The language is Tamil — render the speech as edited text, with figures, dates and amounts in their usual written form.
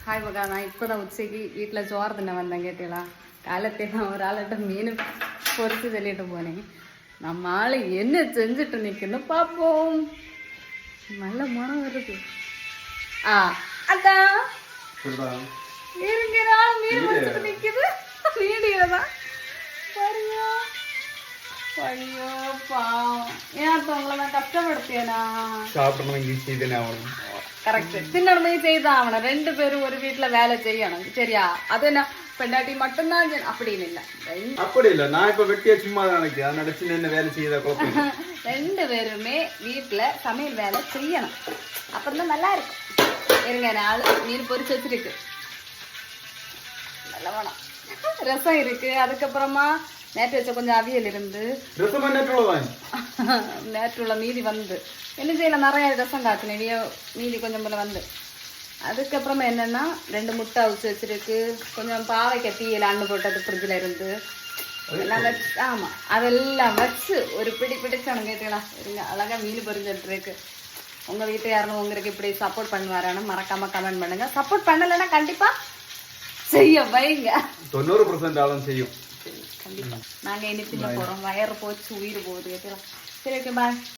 ஹாய் மகா, நான் இப்போ தான் உச்சைக்கு வீட்டில் சோறு தின்ன வந்தேன் கேட்டீங்களா. காலத்தை நான் ஒரு ஆள்கிட்ட மீன் பொறிச்சு சொல்லிட்டு போனேன். நம்ம ஆள் என்ன செஞ்சுட்டு நிற்கன்னு பார்ப்போம். நல்ல மனம் வருது. அதான் இருங்க, மீன் பொறிச்சுட்டு நிற்குது வீடியோ தான் பாருங்க. ஐயோ பாவம், ஏன் உங்களை நான் கஷ்டப்படுத்தியனா? சாப்பிடணும், கரெக்ட், தின்னணுமே செய்தான் அவனை. 2 பேரும் ஒரு வீட்டுல வேலை செய்யணும், சரியா? அது என்ன பெண்டாட்டி மட்டும்தான் அப்படின்னு இல்ல, அப்படி இல்ல. நான் இப்ப வெட்டியா சும்மா நினைக்கிறேன், நடச்சு என்ன வேலை செய்யற 2 பேருமே வீட்டுல சமையல் வேலை செய்யணும், அப்பதான் நல்லா இருக்கும். இருங்க, நாள் மீன் பொரிச்சு வச்சிருக்கு, நல்ல வேணும். ரசம் இருக்கு, அதுக்கப்புறமா நேற்று வச்ச கொஞ்சம் அவியல் இருந்து, நேற்று உள்ள மீதி வந்து என்ன செய்யல, நிறைய ரசம் காய்ச்சினேன், மீதி கொஞ்சம் போல வந்து. அதுக்கப்புறமா என்னன்னா 2 முட்டை அவிச்சு வச்சிருக்கு, கொஞ்சம் பாவைக்காய் தீயல அண்ணு போட்டது ஃப்ரிட்ஜில் இருந்து எல்லாம் வச்சு, ஆமா அதெல்லாம் வச்சு ஒரு பிடி பிடிச்சவனு கேட்டீங்களா. இருங்க, அழகா மீன் பொரிஞ்சிட்டு இருக்கு. உங்க வீட்டு யாரும் உங்களுக்கு இப்படி சப்போர்ட் பண்ணுவாரான்னு மறக்காம கமெண்ட் பண்ணுங்க. சப்போர்ட் பண்ணலைன்னா கண்டிப்பா செய்ய வைங்க, 90% ஆளும் செய்யும் கண்டிப்பா. நாங்க இனி தின்ன போறோம், வயறு போச்சு உயிர் போகுது கேட்டீங்களா. சரி, ஓகே, பாய்.